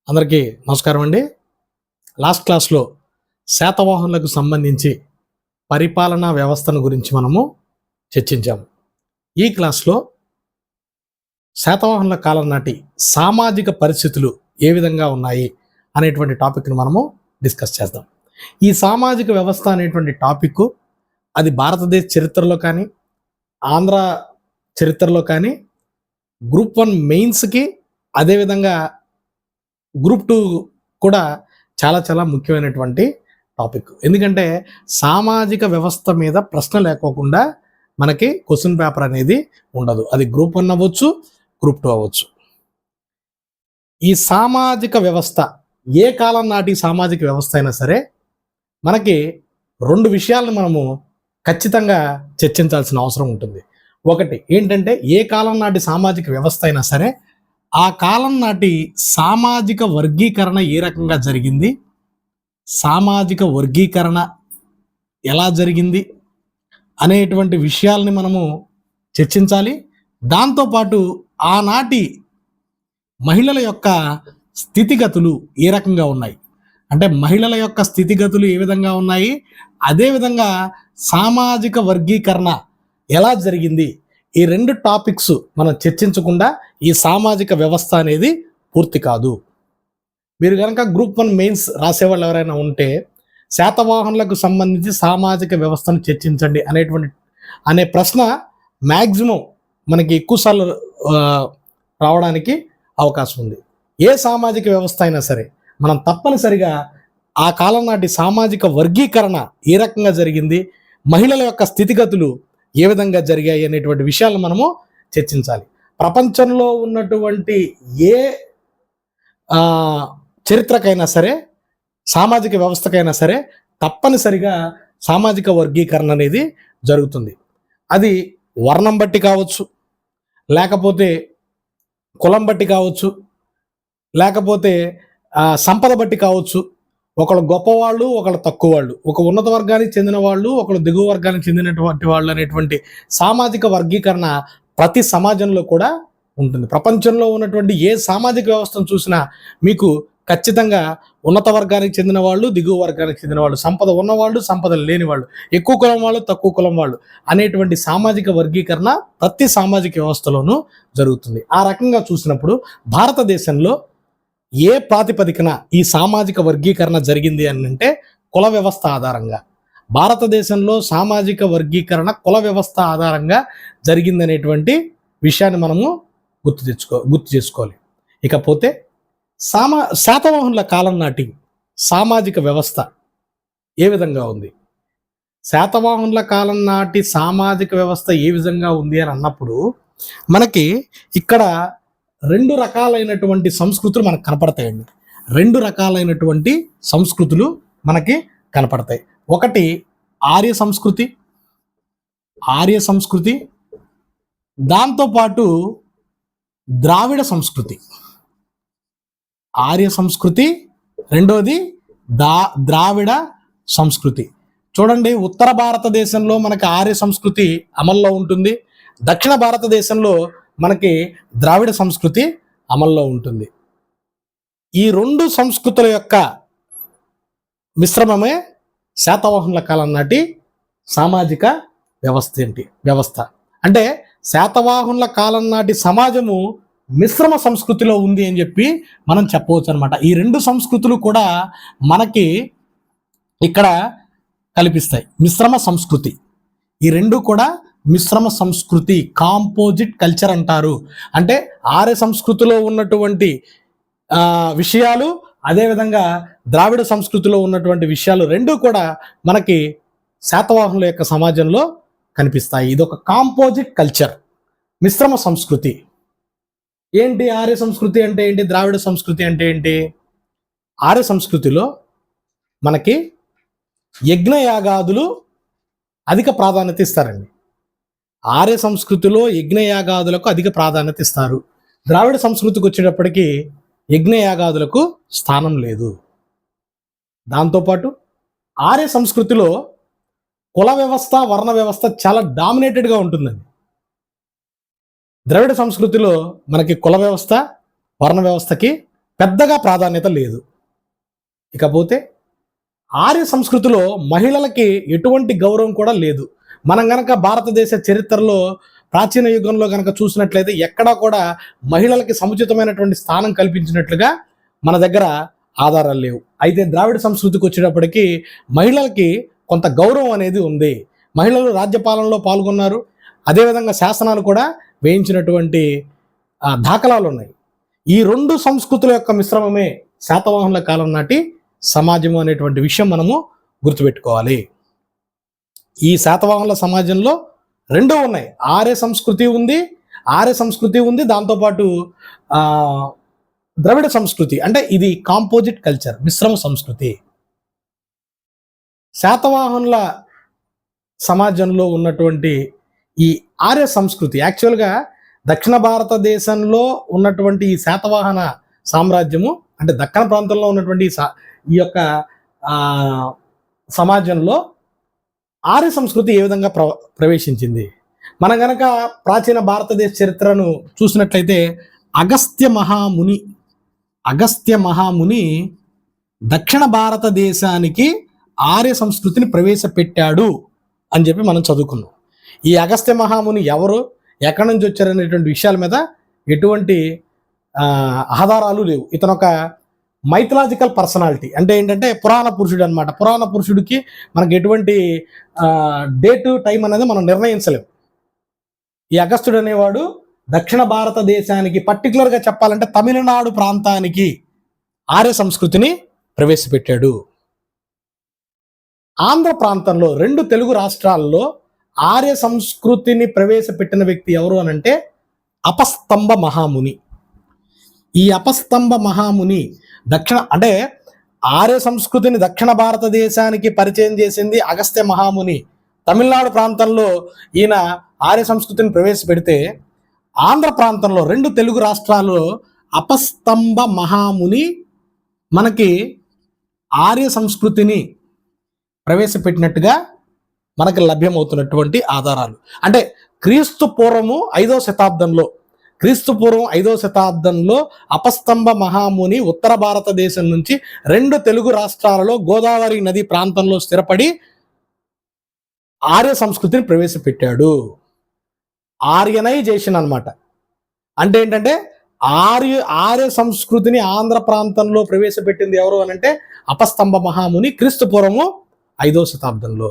అందరికీ నమస్కారం అండి. లాస్ట్ క్లాస్లో శాతవాహనులకు సంబంధించి పరిపాలనా వ్యవస్థను గురించి మనము చర్చించాము. ఈ క్లాస్లో శాతవాహనుల కాలం నాటి సామాజిక పరిస్థితులు ఏ విధంగా ఉన్నాయి అనేటువంటి టాపిక్ను మనము డిస్కస్ చేద్దాం. ఈ సామాజిక వ్యవస్థ అనేటువంటి టాపిక్ అది భారతదేశ చరిత్రలో కానీ, ఆంధ్ర చరిత్రలో కానీ, గ్రూప్ 1 మెయిన్స్కి, అదేవిధంగా గ్రూప్ 2 కూడా చాలా ముఖ్యమైనటువంటి టాపిక్. ఎందుకంటే సామాజిక వ్యవస్థ మీద ప్రశ్న లేకోకుండా మనకి క్వశ్చన్ పేపర్ అనేది ఉండదు. అది గ్రూప్ 1 అవ్వచ్చు, గ్రూప్ 2 అవ్వచ్చు. ఈ సామాజిక వ్యవస్థ ఏ కాలం నాటి సామాజిక వ్యవస్థ అయినా సరే మనకి 2 విషయాలను మనము ఖచ్చితంగా చర్చించాల్సిన అవసరం ఉంటుంది. ఒకటి ఏంటంటే, ఏ కాలం నాటి సామాజిక వ్యవస్థ అయినా సరే ఆ కాలం నాటి సామాజిక వర్గీకరణ ఏ రకంగా జరిగింది, సామాజిక వర్గీకరణ ఎలా జరిగింది అనేటువంటి విషయాల్ని మనము చర్చించాలి. దాంతోపాటు ఆనాటి మహిళల యొక్క స్థితిగతులు ఏ రకంగా ఉన్నాయి, అంటే మహిళల యొక్క స్థితిగతులు ఏ విధంగా ఉన్నాయి, అదేవిధంగా సామాజిక వర్గీకరణ ఎలా జరిగింది, ఈ 2 టాపిక్స్ మనం చర్చించకుండా ఈ సామాజిక వ్యవస్థ అనేది పూర్తి కాదు. మీరు కనుక గ్రూప్ 1 మెయిన్స్ రాసేవాళ్ళు ఎవరైనా ఉంటే శాతవాహనులకు సంబంధించి సామాజిక వ్యవస్థను చర్చించండి అనే ప్రశ్న మ్యాక్సిమం మనకి ఎక్కువసార్లు రావడానికి అవకాశం ఉంది. ఏ సామాజిక వ్యవస్థ అయినా సరే మనం తప్పనిసరిగా ఆ కాలం నాటి సామాజిక వర్గీకరణ ఏ రకంగా జరిగింది, మహిళల యొక్క స్థితిగతులు ఏ విధంగా జరిగాయి అనేటువంటి విషయాలను మనము చర్చించాలి. ప్రపంచంలో ఉన్నటువంటి ఏ చరిత్రకైనా సరే, సామాజిక వ్యవస్థకైనా సరే తప్పనిసరిగా సామాజిక వర్గీకరణ అనేది జరుగుతుంది. అది వర్ణం బట్టి కావచ్చు, లేకపోతే కులం బట్టి కావచ్చు, లేకపోతే సంపద బట్టి కావచ్చు. ఒకళ్ళు గొప్పవాళ్ళు, ఒకళ్ళు తక్కువ వాళ్ళు, ఒక ఉన్నత వర్గానికి చెందిన వాళ్ళు, ఒకళ్ళు దిగువ వర్గానికి చెందినటువంటి వాళ్ళు అనేటువంటి సామాజిక వర్గీకరణ ప్రతి సమాజంలో కూడా ఉంటుంది. ప్రపంచంలో ఉన్నటువంటి ఏ సామాజిక వ్యవస్థను చూసినా మీకు ఖచ్చితంగా ఉన్నత వర్గానికి చెందిన వాళ్ళు, దిగువ వర్గానికి చెందిన వాళ్ళు, సంపద ఉన్నవాళ్ళు, సంపద లేని వాళ్ళు, ఎక్కువ కులం వాళ్ళు, తక్కువ కులం వాళ్ళు అనేటువంటి సామాజిక వర్గీకరణ ప్రతి సామాజిక వ్యవస్థలోనూ జరుగుతుంది. ఆ రకంగా చూసినప్పుడు భారతదేశంలో ఏ ప్రాతిపదికన ఈ సామాజిక వర్గీకరణ జరిగింది అని అంటే కుల వ్యవస్థ ఆధారంగా. భారతదేశంలో సామాజిక వర్గీకరణ కుల వ్యవస్థ ఆధారంగా జరిగిందనేటువంటి విషయాన్ని మనము గుర్తు చేసుకోవాలి. ఇకపోతే శాతవాహనుల కాలం నాటి సామాజిక వ్యవస్థ ఏ విధంగా ఉంది, శాతవాహనుల కాలం నాటి సామాజిక వ్యవస్థ ఏ విధంగా ఉంది అని అన్నప్పుడు మనకి ఇక్కడ 2 రకాలైనటువంటి సంస్కృతులు మనకు కనపడతాయండి. 2 రకాలైనటువంటి సంస్కృతులు మనకి కనపడతాయి. ఒకటి ఆర్య సంస్కృతి, దాంతోపాటు ద్రావిడ సంస్కృతి. ఆర్య సంస్కృతి, రెండోది ద్రావిడ సంస్కృతి. చూడండి, ఉత్తర భారతదేశంలో మనకి ఆర్య సంస్కృతి అమల్లో ఉంటుంది, దక్షిణ భారతదేశంలో మనకి ద్రావిడ సంస్కృతి అమల్లో ఉంటుంది. ఈ 2 సంస్కృతుల యొక్క మిశ్రమమే శాతవాహనుల కాలం నాటి సామాజిక వ్యవస్థ. అంటే శాతవాహనుల కాలం నాటి సమాజము మిశ్రమ సంస్కృతిలో ఉంది అని చెప్పి మనం చెప్పవచ్చు అనమాట. ఈ 2 సంస్కృతులు కూడా మనకి ఇక్కడ కల్పిస్తాయి మిశ్రమ సంస్కృతి. ఈ 2 కూడా మిశ్రమ సంస్కృతి, కాంపోజిట్ కల్చర్ అంటారు. అంటే ఆర్య సంస్కృతిలో ఉన్నటువంటి విషయాలు, అదేవిధంగా ద్రావిడ సంస్కృతిలో ఉన్నటువంటి విషయాలు 2 కూడా మనకి శాతవాహనుల యొక్క సమాజంలో కనిపిస్తాయి. ఇది ఒక కాంపోజిట్ కల్చర్, మిశ్రమ సంస్కృతి. ఏంటి ఆర్య సంస్కృతి అంటే ఏంటి, ద్రావిడ సంస్కృతి అంటే ఏంటి? ఆర్య సంస్కృతిలో మనకి యజ్ఞయాగాదులు అధిక ప్రాధాన్యత ఇస్తారండి. ఆర్య సంస్కృతిలో యజ్ఞయాగాదులకు అధిక ప్రాధాన్యత ఇస్తారు. ద్రావిడ సంస్కృతికి వచ్చేటప్పటికి యజ్ఞయాగాదులకు స్థానం లేదు. దాంతోపాటు ఆర్య సంస్కృతిలో కుల వ్యవస్థ, వర్ణ వ్యవస్థ చాలా డామినేటెడ్గా ఉంటుందండి. ద్రవిడ సంస్కృతిలో మనకి కుల వ్యవస్థ, వర్ణ వ్యవస్థకి పెద్దగా ప్రాధాన్యత లేదు. ఇకపోతే ఆర్య సంస్కృతిలో మహిళలకి ఎటువంటి గౌరవం కూడా లేదు. మనం గనక భారతదేశ చరిత్రలో ప్రాచీన యుగంలో గనక చూసినట్లయితే ఎక్కడా కూడా మహిళలకి సముచితమైనటువంటి స్థానం కల్పించినట్లుగా మన దగ్గర ఆధారాలు లేవు. అయితే ద్రావిడ సంస్కృతికి వచ్చేటప్పటికి మహిళలకి కొంత గౌరవం అనేది ఉంది. మహిళలు రాజ్యపాలనలో పాల్గొన్నారు. అదేవిధంగా శాసనాలు కూడా వేయించినటువంటి దాఖలాలు ఉన్నాయి. ఈ రెండు సంస్కృతుల యొక్క మిశ్రమమే శాతవాహనుల కాలం నాటి సమాజము అనేటువంటి విషయం మనము గుర్తుపెట్టుకోవాలి. ఈ శాతవాహనుల సమాజంలో రెండూ ఉన్నాయి. ఆర్య సంస్కృతి ఉంది, దాంతోపాటు ద్రవిడ సంస్కృతి, అంటే ఇది కాంపోజిట్ కల్చర్, మిశ్రమ సంస్కృతి. శాతవాహనుల సమాజంలో ఉన్నటువంటి ఈ ఆర్య సంస్కృతి యాక్చువల్గా దక్షిణ భారతదేశంలో ఉన్నటువంటి ఈ శాతవాహన సామ్రాజ్యము, అంటే దక్కన ప్రాంతంలో ఉన్నటువంటి ఈ యొక్క సమాజంలో ఆర్య సంస్కృతి ఏ విధంగా ప్రవేశించింది? మనం గనక ప్రాచీన భారతదేశ చరిత్రను చూసినట్లయితే అగస్త్య మహాముని దక్షిణ భారతదేశానికి ఆర్య సంస్కృతిని ప్రవేశపెట్టాడు అని చెప్పి మనం చదువుకున్నాం. ఈ అగస్త్య మహాముని ఎవరు, ఎక్కడి నుంచి వచ్చారనేటువంటి విషయాల మీద ఎటువంటి ఆధారాలు లేవు. ఇతను ఒక మైథలాజికల్ పర్సనాలిటీ, అంటే ఏంటంటే పురాణ పురుషుడు అనమాట. పురాణ పురుషుడికి మనకు ఎటువంటి డేటు టైం అనేది మనం నిర్ణయించలేము. ఈ అగస్త్యుడు అనేవాడు దక్షిణ భారతదేశానికి, పర్టికులర్గా చెప్పాలంటే తమిళనాడు ప్రాంతానికి ఆర్య సంస్కృతిని ప్రవేశపెట్టాడు. ఆంధ్ర ప్రాంతంలో, రెండు తెలుగు రాష్ట్రాల్లో ఆర్య సంస్కృతిని ప్రవేశపెట్టిన వ్యక్తి ఎవరు అనంటే అపస్తంభ మహాముని. ఈ అపస్తంభ మహాముని అంటే ఆర్య సంస్కృతిని దక్షిణ భారతదేశానికి పరిచయం చేసింది అగస్త్య మహాముని. తమిళనాడు ప్రాంతంలో ఈయన ఆర్య సంస్కృతిని ప్రవేశపెడితే, ఆంధ్ర ప్రాంతంలో, రెండు తెలుగు రాష్ట్రాల్లో అపస్తంభ మహాముని మనకి ఆర్య సంస్కృతిని ప్రవేశపెట్టినట్టుగా మనకి లభ్యమవుతున్నటువంటి ఆధారాలు. అంటే క్రీస్తు పూర్వం 5వ శతాబ్దంలో అపస్తంభ మహాముని ఉత్తర భారతదేశం నుంచి రెండు తెలుగు రాష్ట్రాలలో గోదావరి నది ప్రాంతంలో స్థిరపడి ఆర్య సంస్కృతిని ప్రవేశపెట్టాడు. ఆర్యనైజేషన్ అన్నమాట. అంటే ఏంటంటే ఆర్య సంస్కృతిని ఆంధ్ర ప్రాంతంలో ప్రవేశపెట్టింది ఎవరు అనంటే అపస్తంభ మహాముని, క్రీస్తు పూర్వము 5వ శతాబ్దంలో.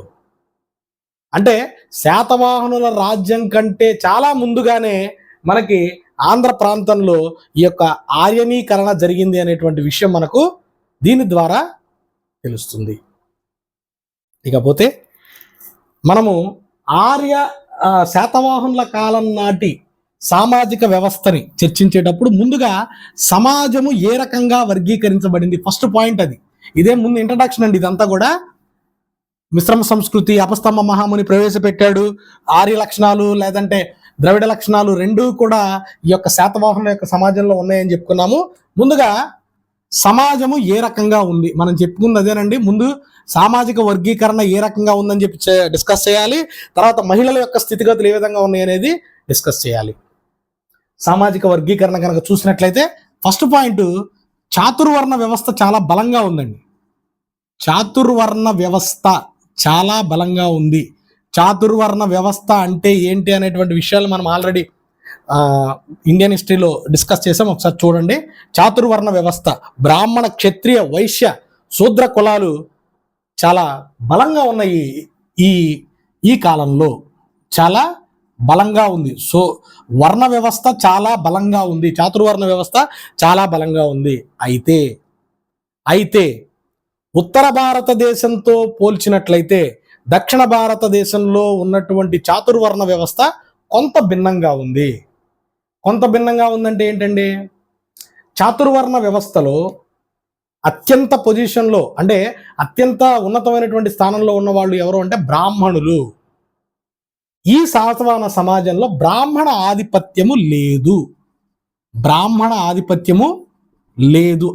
అంటే శాతవాహనుల రాజ్యం కంటే చాలా ముందుగానే మనకి ఆంధ్ర ప్రాంతంలో ఈ యొక్క ఆర్యనీకరణ జరిగింది అనేటువంటి విషయం మనకు దీని ద్వారా తెలుస్తుంది. ఇకపోతే మనము శాతవాహనుల కాలం నాటి సామాజిక వ్యవస్థని చర్చించేటప్పుడు ముందుగా సమాజము ఏ రకంగా వర్గీకరించబడింది, ఫస్ట్ పాయింట్ అది. ఇదే ముందు ఇంట్రడక్షన్ అండి. ఇదంతా కూడా మిశ్రమ సంస్కృతి, అపస్తంభ మహాముని ప్రవేశపెట్టాడు, ఆర్య లక్షణాలు లేదంటే ద్రవిడ లక్షణాలు రెండూ కూడా ఈ యొక్క శాతవాహనుల యొక్క సమాజంలో ఉన్నాయని చెప్పుకున్నాము. ముందుగా సమాజము ఏ రకంగా ఉంది మనం చెప్పుకుంది అదేనండి. ముందు సామాజిక వర్గీకరణ ఏ రకంగా ఉందని చెప్పి డిస్కస్ చేయాలి. తర్వాత మహిళల యొక్క స్థితిగతులు ఏ విధంగా ఉన్నాయి అనేది డిస్కస్ చేయాలి. సామాజిక వర్గీకరణ కనుక చూసినట్లయితే ఫస్ట్ పాయింట్, చాతుర్వర్ణ వ్యవస్థ చాలా బలంగా ఉందండి. చాతుర్వర్ణ వ్యవస్థ చాలా బలంగా ఉంది. చాతుర్వర్ణ వ్యవస్థ అంటే ఏంటి అనేటువంటి విషయాలు మనం ఆల్రెడీ ఇండియన్ హిస్టరీలో డిస్కస్ చేసాం, ఒకసారి చూడండి. చాతుర్వర్ణ వ్యవస్థ, బ్రాహ్మణ, క్షత్రియ, వైశ్య, శూద్ర కులాలు చాలా బలంగా ఉన్నాయి. ఈ కాలంలో చాలా బలంగా ఉంది. సో వర్ణ వ్యవస్థ చాలా బలంగా ఉంది, చాతుర్వర్ణ వ్యవస్థ చాలా బలంగా ఉంది. అయితే ఉత్తర భారతదేశంతో పోల్చినట్లయితే దక్షిణ భారతదేశంలో ఉన్నటువంటి చాతుర్వర్ణ వ్యవస్థ కొంత భిన్నంగా ఉంది. ఉందంటే ఏంటండి, చాతుర్వర్ణ వ్యవస్థలో అత్యంత పొజిషన్లో, అంటే అత్యంత ఉన్నతమైనటువంటి స్థానంలో ఉన్న వాళ్ళు ఎవరు అంటే బ్రాహ్మణులు. ఈ శాతవాహన సమాజంలో బ్రాహ్మణ ఆధిపత్యము లేదు.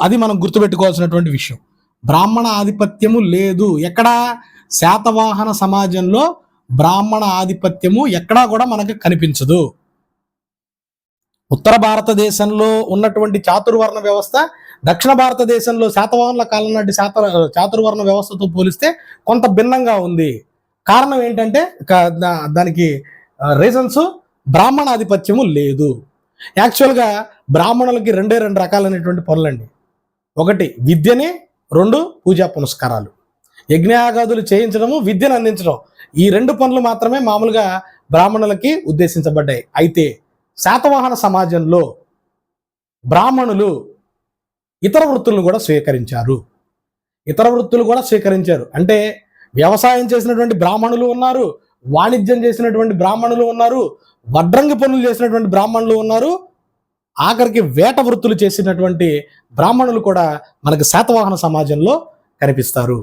అది మనం గుర్తుపెట్టుకోవాల్సినటువంటి విషయం. బ్రాహ్మణ ఆధిపత్యము లేదు. ఎక్కడా శాతవాహన సమాజంలో బ్రాహ్మణ ఆధిపత్యము ఎక్కడా కూడా మనకు కనిపించదు. ఉత్తర భారతదేశంలో ఉన్నటువంటి చాతుర్వర్ణ వ్యవస్థ దక్షిణ భారతదేశంలో శాతవాహనుల కాలం నాటి చాతుర్వర్ణ వ్యవస్థతో పోలిస్తే కొంత భిన్నంగా ఉంది. కారణం ఏంటంటే దానికి రీజన్స్ బ్రాహ్మణ ఆధిపత్యము లేదు. యాక్చువల్గా బ్రాహ్మణులకి రెండు రకాలైనటువంటి పనులండి. ఒకటి విద్యని, రెండు పూజా పునస్కారాలు, యజ్ఞయాగాదులు చేయించడము, విద్యను అందించడం. ఈ రెండు పనులు మాత్రమే మామూలుగా బ్రాహ్మణులకి ఉద్దేశించబడ్డాయి. అయితే శాతవాహన సమాజంలో బ్రాహ్మణులు ఇతర వృత్తులను కూడా స్వీకరించారు. అంటే వ్యవసాయం చేసినటువంటి బ్రాహ్మణులు ఉన్నారు, వాణిజ్యం చేసినటువంటి బ్రాహ్మణులు ఉన్నారు, వడ్రంగి పనులు చేసినటువంటి బ్రాహ్మణులు ఉన్నారు, ఆఖరికి వేట వృత్తులు చేసినటువంటి బ్రాహ్మణులు కూడా మనకి శాతవాహన సమాజంలో కనిపిస్తారు.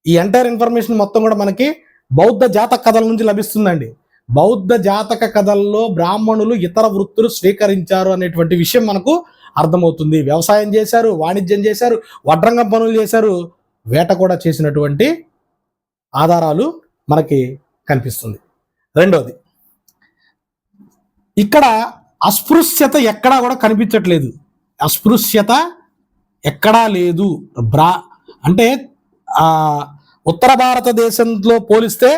ఈ ఎంటైర్ ఇన్ఫర్మేషన్ మొత్తం కూడా మనకి బౌద్ధ జాతక కథల నుంచి లభిస్తుందండి. బౌద్ధ జాతక కథల్లో బ్రాహ్మణులు ఇతర వృత్తులు స్వీకరించారు అనేటువంటి విషయం మనకు అర్థమవుతుంది. వ్యవసాయం చేశారు, వాణిజ్యం చేశారు, వడ్రంగం పనులు చేశారు, వేట కూడా చేసినటువంటి ఆధారాలు మనకి కనిపిస్తుంది. రెండోది, ఇక్కడ అస్పృశ్యత ఎక్కడా కూడా కనిపించట్లేదు. అస్పృశ్యత ఎక్కడా లేదు. అంటే ఉత్తర భారతదేశంలో పోలిస్తే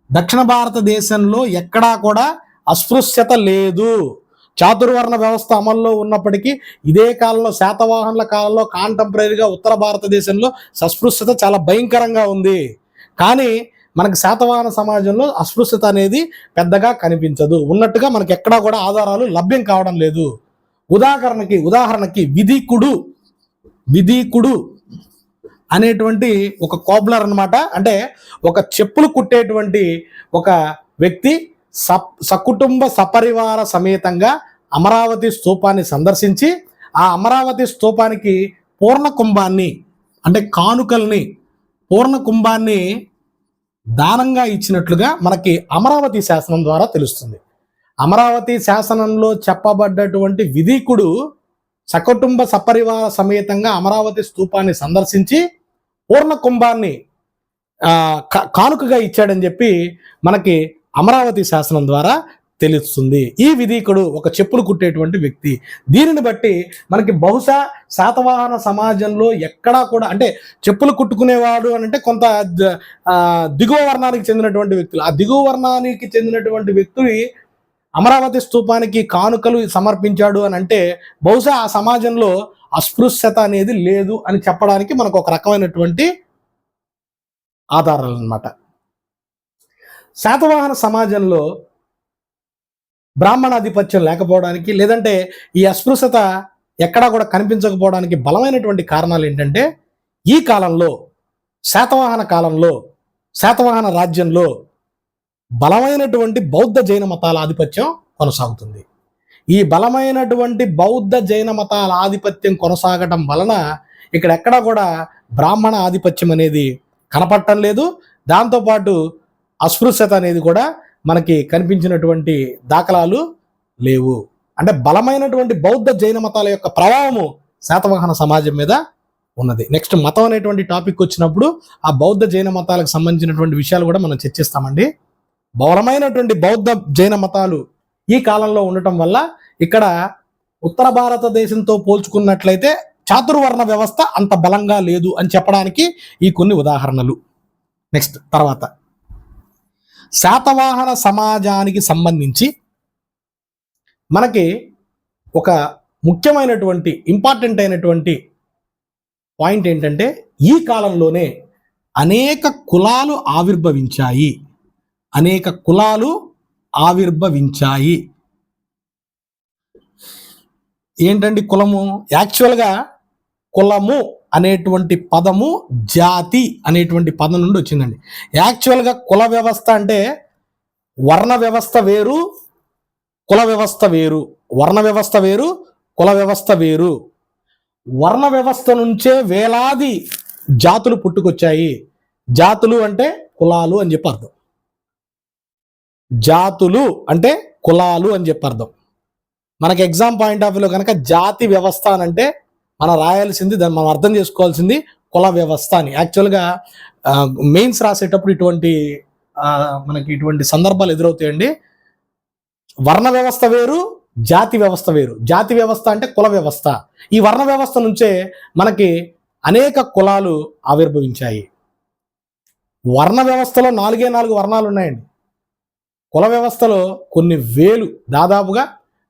దక్షిణ భారతదేశంలో ఎక్కడా కూడా అస్పృశ్యత లేదు. చాతుర్వర్ణ వ్యవస్థ అమల్లో ఉన్నప్పటికీ ఇదే కాలంలో శాతవాహనుల కాలంలో కాంటెంపరీగా ఉత్తర భారతదేశంలో అస్పృశ్యత చాలా భయంకరంగా ఉంది. కానీ మనకి శాతవాహన సమాజంలో అస్పృశ్యత అనేది పెద్దగా కనిపించదు. ఉన్నట్టుగా మనకి ఎక్కడా కూడా ఆధారాలు లభ్యం కావడం లేదు. ఉదాహరణకి విధీకుడు అనేటువంటి ఒక కోబ్లర్ అన్నమాట. అంటే ఒక చెప్పులు కుట్టేటువంటి ఒక వ్యక్తి సకుటుంబ సపరివార సమేతంగా అమరావతి స్తూపాన్ని సందర్శించి ఆ అమరావతి స్తూపానికి పూర్ణ కుంభాన్ని, అంటే కానుకల్ని, పూర్ణ కుంభాన్ని దానంగా ఇచ్చినట్లుగా మనకి అమరావతి శాసనం ద్వారా తెలుస్తుంది. అమరావతి శాసనంలో చెప్పబడ్డటువంటి విధీకుడు సకుటుంబ సపరివార సమేతంగా అమరావతి స్తూపాన్ని సందర్శించి పూర్ణ కుంభాన్ని కానుకగా ఇచ్చాడని చెప్పి మనకి అమరావతి శాసనం ద్వారా తెలుస్తుంది. ఈ విధీకుడు ఒక చెప్పులు కుట్టేటువంటి వ్యక్తి. దీనిని బట్టి మనకి బహుశా శాతవాహన సమాజంలో ఎక్కడా కూడా, అంటే చెప్పులు కుట్టుకునేవాడు అని అంటే కొంత దిగువ వర్ణానికి చెందినటువంటి వ్యక్తులు, ఆ దిగువ వర్ణానికి చెందినటువంటి వ్యక్తులు అమరావతి స్తూపానికి కానుకలు సమర్పించాడు అని అంటే బహుశా ఆ సమాజంలో అస్పృశ్యత అనేది లేదు అని చెప్పడానికి మనకు ఒక రకమైనటువంటి ఆధారాలు అన్నమాట. శాతవాహన సమాజంలో బ్రాహ్మణాధిపత్యం లేకపోవడానికి, లేదంటే ఈ అస్పృశ్యత ఎక్కడా కూడా కనిపించకపోవడానికి బలమైనటువంటి కారణాలు ఏంటంటే, ఈ కాలంలో శాతవాహన రాజ్యంలో బలమైనటువంటి బౌద్ధ జైన మతాల ఆధిపత్యం కొనసాగుతుంది. ఈ బలమైనటువంటి బౌద్ధ జైన మతాల ఆధిపత్యం కొనసాగటం వలన ఇక్కడ ఎక్కడా కూడా బ్రాహ్మణ ఆధిపత్యం అనేది కనపడటం లేదు. దాంతోపాటు అస్పృశ్యత అనేది కూడా మనకి కనిపించినటువంటి దాఖలాలు లేవు. అంటే బలమైనటువంటి బౌద్ధ జైన మతాల యొక్క ప్రభావము శాతవాహన సమాజం మీద ఉన్నది. నెక్స్ట్, మతం అనేటువంటి టాపిక్ వచ్చినప్పుడు ఆ బౌద్ధ జైన మతాలకు సంబంధించినటువంటి విషయాలు కూడా మనం చర్చిస్తామండి. బలమైనటువంటి బౌద్ధ జైన మతాలు ఈ కాలంలో ఉండటం వల్ల ఇక్కడ ఉత్తర భారతదేశంతో పోల్చుకున్నట్లయితే చాతుర్వర్ణ వ్యవస్థ అంత బలంగా లేదు అని చెప్పడానికి ఈ కొన్ని ఉదాహరణలు. నెక్స్ట్, తర్వాత శాతవాహన సమాజానికి సంబంధించి మనకి ఒక ముఖ్యమైనటువంటి ఇంపార్టెంట్ అయినటువంటి పాయింట్ ఏంటంటే, ఈ కాలంలోనే అనేక కులాలు ఆవిర్భవించాయి. ఏంటండి కులము? యాక్చువల్గా కులము అనేటువంటి పదము జాతి అనేటువంటి పదం నుండి వచ్చిందండి. యాక్చువల్గా కుల వ్యవస్థ అంటే వర్ణ వ్యవస్థ వేరు, కుల వ్యవస్థ వేరు. వర్ణ వ్యవస్థ వేరు, కుల వ్యవస్థ వేరు. వర్ణ వ్యవస్థ నుంచే వేలాది జాతులు పుట్టుకొచ్చాయి. జాతులు అంటే కులాలు అని చెప్పి అర్థం. జాతులు అంటే కులాలు అని చెప్పి అర్థం. మనకి ఎగ్జామ్ పాయింట్ ఆఫ్ వ్యూలో కనుక జాతి వ్యవస్థ అని అంటే మనం రాయాల్సింది, దాన్ని మనం అర్థం చేసుకోవాల్సింది కుల వ్యవస్థ అని. యాక్చువల్గా మెయిన్స్ రాసేటప్పుడు మనకి ఇటువంటి సందర్భాలు ఎదురవుతాయండి. వర్ణ వ్యవస్థ వేరు, జాతి వ్యవస్థ వేరు. జాతి వ్యవస్థ అంటే కుల వ్యవస్థ. ఈ వర్ణ వ్యవస్థ నుంచే మనకి అనేక కులాలు ఆవిర్భవించాయి. వర్ణ వ్యవస్థలో 4 వర్ణాలు ఉన్నాయండి. కుల వ్యవస్థలో కొన్ని వేలు, దాదాపుగా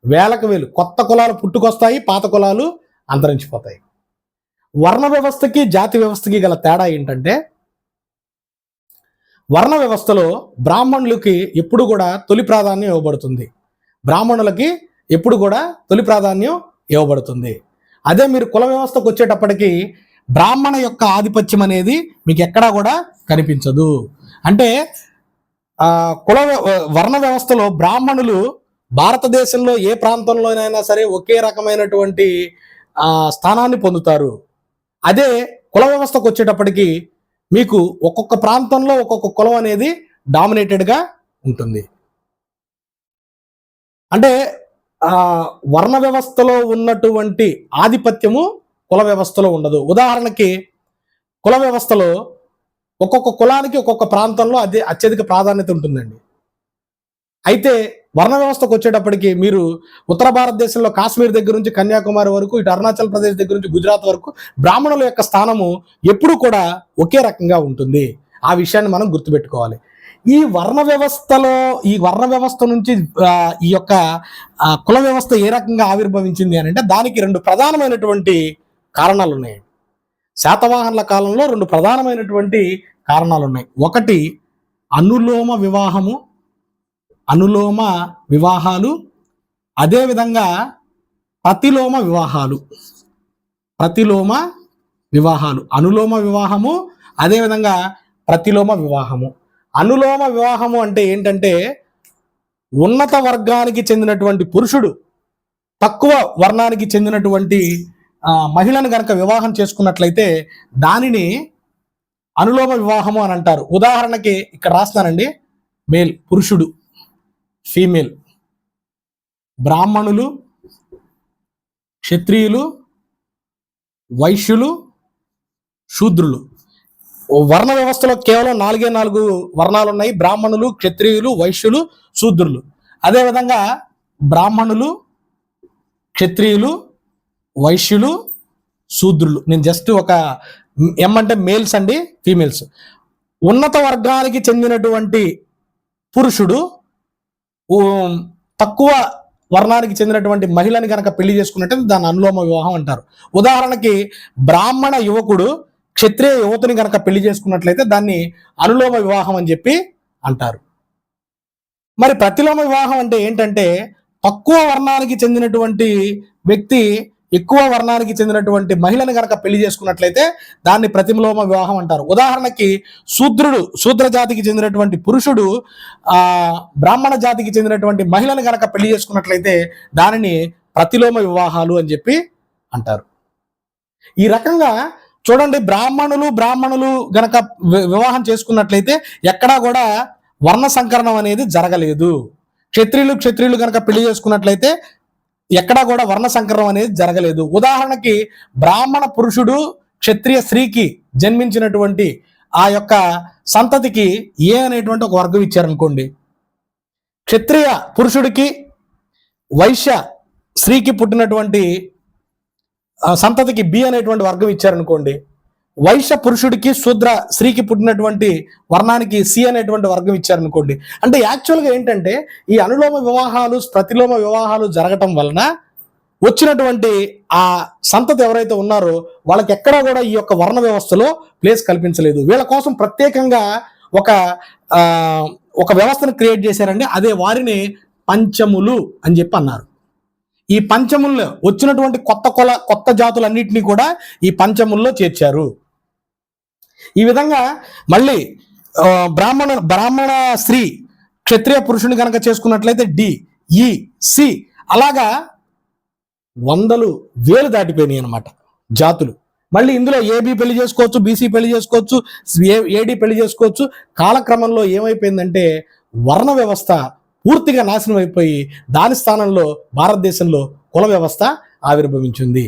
వేలకు వేలు కొత్త కులాలు పుట్టుకొస్తాయి, పాత కులాలు అంతరించిపోతాయి. వర్ణ వ్యవస్థకి జాతి వ్యవస్థకి గల తేడా ఏంటంటే, వర్ణ వ్యవస్థలో బ్రాహ్మణులకి ఎప్పుడు కూడా తొలి ప్రాధాన్యం ఇవ్వబడుతుంది. బ్రాహ్మణులకి ఎప్పుడు కూడా తొలి ప్రాధాన్యం ఇవ్వబడుతుంది. అదే మీరు కుల వ్యవస్థకు వచ్చేటప్పటికి బ్రాహ్మణ యొక్క ఆధిపత్యం అనేది మీకు ఎక్కడా కూడా కనిపించదు. అంటే వర్ణ వ్యవస్థలో బ్రాహ్మణులు భారతదేశంలో ఏ ప్రాంతంలోనైనా సరే ఒకే రకమైనటువంటి స్థానాన్ని పొందుతారు. అదే కుల వ్యవస్థకు వచ్చేటప్పటికి మీకు ఒక్కొక్క ప్రాంతంలో ఒక్కొక్క కులం అనేది డామినేటెడ్గా ఉంటుంది. అంటే వర్ణ వ్యవస్థలో ఉన్నటువంటి ఆధిపత్యము కుల వ్యవస్థలో ఉండదు. ఉదాహరణకి కుల వ్యవస్థలో ఒక్కొక్క కులానికి ఒక్కొక్క ప్రాంతంలో అత్యధిక ప్రాధాన్యత ఉంటుందండి. అయితే వర్ణ వ్యవస్థకు వచ్చేటప్పటికి మీరు ఉత్తర భారతదేశంలో కాశ్మీర్ దగ్గర నుంచి కన్యాకుమారి వరకు, ఇటు అరుణాచల్ ప్రదేశ్ దగ్గర నుంచి గుజరాత్ వరకు బ్రాహ్మణుల యొక్క స్థానము ఎప్పుడు కూడా ఒకే రకంగా ఉంటుంది. ఆ విషయాన్ని మనం గుర్తుపెట్టుకోవాలి. ఈ వర్ణ వ్యవస్థ నుంచి ఈ యొక్క కుల వ్యవస్థ ఏ రకంగా ఆవిర్భవించింది అని అంటే, దానికి 2 ప్రధానమైనటువంటి కారణాలు ఉన్నాయి. శాతవాహనుల కాలంలో 2 ప్రధానమైనటువంటి కారణాలు ఉన్నాయి. ఒకటి అనులోమ వివాహాలు, అదేవిధంగా ప్రతిలోమ వివాహాలు. అనులోమ వివాహము, అదేవిధంగా ప్రతిలోమ వివాహము. అనులోమ వివాహము అంటే ఏంటంటే, ఉన్నత వర్గానికి చెందినటువంటి పురుషుడు తక్కువ వర్ణానికి చెందినటువంటి మహిళను గనక వివాహం చేసుకున్నట్లయితే దానిని అనులోమ వివాహము అని అంటారు. ఉదాహరణకి ఇక్కడ రాస్తానండి, మేల్ పురుషుడు, ఫీమేల్, బ్రాహ్మణులు, క్షత్రియులు, వైశ్యులు, శూద్రులు. వర్ణ వ్యవస్థలో కేవలం 4 వర్ణాలు ఉన్నాయి: బ్రాహ్మణులు, క్షత్రియులు, వైశ్యులు, శూద్రులు. అదేవిధంగా బ్రాహ్మణులు, క్షత్రియులు, వైశ్యులు, శూద్రులు. నేను జస్ట్ ఒక ఏమంటే మేల్స్ అండి, ఫీమేల్స్. ఉన్నత వర్గానికి చెందినటువంటి పురుషుడు తక్కువ వర్ణానికి చెందినటువంటి మహిళని కనుక పెళ్లి చేసుకున్నట్టు దాన్ని అనులోమ వివాహం అంటారు. ఉదాహరణకి బ్రాహ్మణ యువకుడు క్షత్రియ యువతిని కనుక పెళ్లి చేసుకున్నట్లయితే దాన్ని అనులోమ వివాహం అని చెప్పి అంటారు. మరి ప్రతిలోమ వివాహం అంటే ఏంటంటే, తక్కువ వర్ణానికి చెందినటువంటి వ్యక్తి ఎక్కువ వర్ణానికి చెందినటువంటి మహిళను కనుక పెళ్లి చేసుకున్నట్లయితే దాన్ని ప్రతిలోమ వివాహం అంటారు. ఉదాహరణకి శూద్ర జాతికి చెందినటువంటి పురుషుడు బ్రాహ్మణ జాతికి చెందినటువంటి మహిళను కనుక పెళ్లి చేసుకున్నట్లయితే దానిని ప్రతిలోమ వివాహాలు అని చెప్పి అంటారు. ఈ రకంగా చూడండి, బ్రాహ్మణులు గనక వివాహం చేసుకున్నట్లయితే ఎక్కడా కూడా వర్ణ సంకరణం అనేది జరగలేదు. క్షత్రియులు గనక పెళ్లి చేసుకున్నట్లయితే ఎక్కడా కూడా వర్ణ సంకరణం అనేది జరగలేదు. ఉదాహరణకి బ్రాహ్మణ పురుషుడు క్షత్రియ స్త్రీకి జన్మించినటువంటి ఆ యొక్క సంతతికి ఏ అనేటువంటి ఒక వర్గం ఇచ్చారనుకోండి, క్షత్రియ పురుషుడికి వైశ్య స్త్రీకి పుట్టినటువంటి సంతతికి బి అనేటువంటి వర్గం ఇచ్చారనుకోండి, వైశ్య పురుషుడికి శూద్ర స్త్రీకి పుట్టినటువంటి వర్ణానికి సి అనేటువంటి వర్గం ఇచ్చారనుకోండి. అంటే యాక్చువల్గా ఏంటంటే, ఈ అనులోమ వివాహాలు, ప్రతిలోమ వివాహాలు జరగటం వలన వచ్చినటువంటి ఆ సంతతి ఎవరైతే ఉన్నారో వాళ్ళకి ఎక్కడా కూడా ఈ యొక్క వర్ణ వ్యవస్థలో ప్లేస్ కల్పించలేదు. వీళ్ళ కోసం ప్రత్యేకంగా ఒక వ్యవస్థను క్రియేట్ చేశారండి. అదే వారిని పంచములు అని చెప్పి అన్నారు. ఈ పంచముల్లో వచ్చినటువంటి కొత్త జాతులన్నింటినీ కూడా ఈ పంచముల్లో చేర్చారు. ఈ విధంగా మళ్ళీ బ్రాహ్మణ స్త్రీ క్షత్రియ పురుషుని కనుక చేసుకున్నట్లయితే డి, ఈ, సి, అలాగా 100,000 దాటిపోయినాయి అన్నమాట జాతులు. మళ్ళీ ఇందులో ఏబి పెళ్లి చేసుకోవచ్చు, బీసీ పెళ్లి చేసుకోవచ్చు, ఏడి పెళ్లి చేసుకోవచ్చు. కాలక్రమంలో ఏమైపోయిందంటే వర్ణ వ్యవస్థ పూర్తిగా నాశనం అయిపోయి దాని స్థానంలో భారతదేశంలో కుల వ్యవస్థ ఆవిర్భవించింది.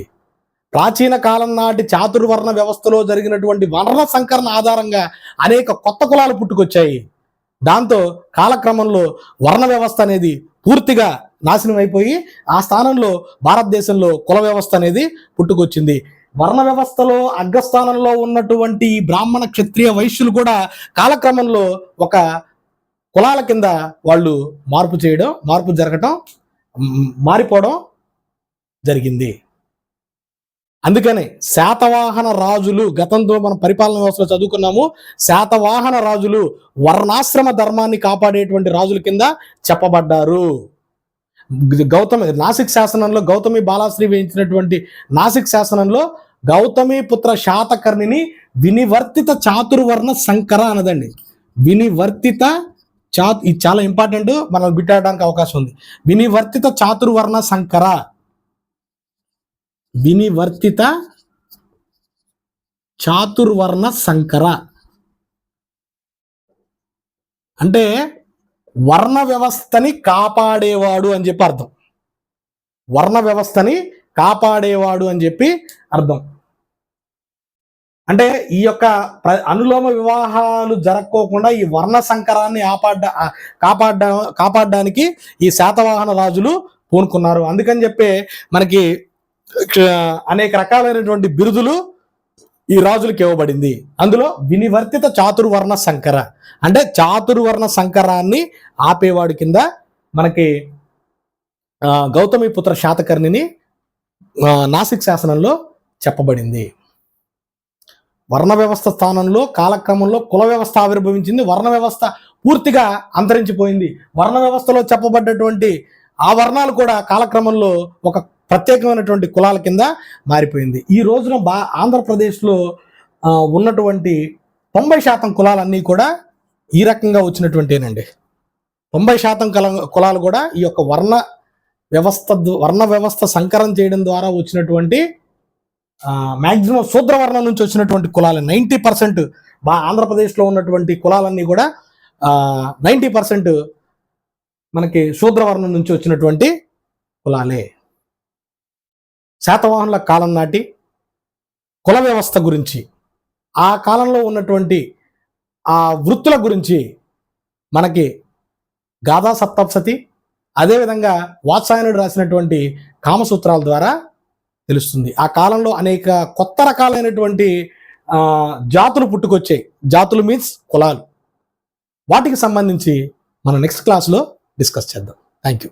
ప్రాచీన కాలం నాటి చాతుర్వర్ణ వ్యవస్థలో జరిగినటువంటి వర్ణ సంకరణ ఆధారంగా అనేక కొత్త కులాలు పుట్టుకొచ్చాయి. దాంతో కాలక్రమంలో వర్ణ వ్యవస్థ అనేది పూర్తిగా నాశనం అయిపోయి ఆ స్థానంలో భారతదేశంలో కుల వ్యవస్థ అనేది పుట్టుకొచ్చింది. వర్ణ వ్యవస్థలో అగ్రస్థానంలో ఉన్నటువంటి ఈ బ్రాహ్మణ క్షత్రియ వైశ్యులు కూడా కాలక్రమంలో ఒక కులాల కింద వాళ్ళు మార్పు జరగటం, మారిపోవడం జరిగింది. అందుకనే శాతవాహన రాజులు, గతంలో మనం పరిపాలన వ్యవస్థలో చదువుకున్నాము, శాతవాహన రాజులు వర్ణాశ్రమ ధర్మాన్ని కాపాడేటువంటి రాజుల కింద చెప్పబడ్డారు. నాసిక్ శాసనంలో గౌతమి బాలాశ్రీ వేయించినటువంటి నాసిక్ శాసనంలో గౌతమి పుత్ర శాతకర్ణిని వినివర్తిత చాతుర్వర్ణ సంకర అనదండి. వినివర్తిత ఇది చాలా ఇంపార్టెంట్, మనం బిట్టడానికి అవకాశం ఉంది. వినివర్తిత చాతుర్వర్ణ సంకర, వినివర్తిత చాతుర్వర్ణ సంకర అంటే వర్ణ వ్యవస్థని కాపాడేవాడు అని చెప్పి అర్థం. వర్ణ వ్యవస్థని కాపాడేవాడు అని చెప్పి అర్థం. అంటే ఈ యొక్క అనులోమ వివాహాలు జరగకోకుండా ఈ వర్ణ సంకరాన్ని కాపాడడానికి ఈ శాతవాహన రాజులు పూనుకున్నారు. అందుకని చెప్పి మనకి అనేక రకాలైనటువంటి బిరుదులు ఈ రాజులకు ఇవ్వబడింది. అందులో వినివర్తిత చాతుర్వర్ణ సంకర అంటే చాతుర్వర్ణ సంకరాన్ని ఆపేవాడి కింద మనకి గౌతమి పుత్ర శాతకర్ణిని నాసిక్ శాసనంలో చెప్పబడింది. వర్ణ వ్యవస్థ స్థానంలో కాలక్రమంలో కుల వ్యవస్థ ఆవిర్భవించింది. వర్ణ వ్యవస్థ పూర్తిగా అంతరించిపోయింది. వర్ణ వ్యవస్థలో చెప్పబడ్డటువంటి ఆ వర్ణాలు కూడా కాలక్రమంలో ఒక ప్రత్యేకమైనటువంటి కులాల కింద మారిపోయింది. ఈ రోజున ఆంధ్రప్రదేశ్లో ఉన్నటువంటి 90% కులాలన్నీ కూడా ఈ రకంగా వచ్చినటువంటినండి. 90% కులాలు కూడా ఈ యొక్క వర్ణ వ్యవస్థ సంకరం చేయడం ద్వారా వచ్చినటువంటి మ్యాక్సిమం శూద్రవర్ణం నుంచి వచ్చినటువంటి కులాలు 90%. ఆంధ్రప్రదేశ్లో ఉన్నటువంటి కులాలన్నీ కూడా 90% మనకి శూద్రవర్ణం నుంచి వచ్చినటువంటి కులాలే. శాతవాహనుల కాలం నాటి కుల వ్యవస్థ గురించి, ఆ కాలంలో ఉన్నటువంటి ఆ వృత్తుల గురించి మనకి గాథా సప్తప్సతి, అదేవిధంగా వాత్సాయనుడు రాసినటువంటి కామసూత్రాల ద్వారా తెలుస్తుంది. ఆ కాలంలో అనేక కొత్త రకాలైనటువంటి జాతులు పుట్టుకొచ్చాయి. జాతులు మీన్స్ కులాలు. వాటికి సంబంధించి మనం నెక్స్ట్ క్లాస్లో డిస్కస్ చేద్దాం. Thank you.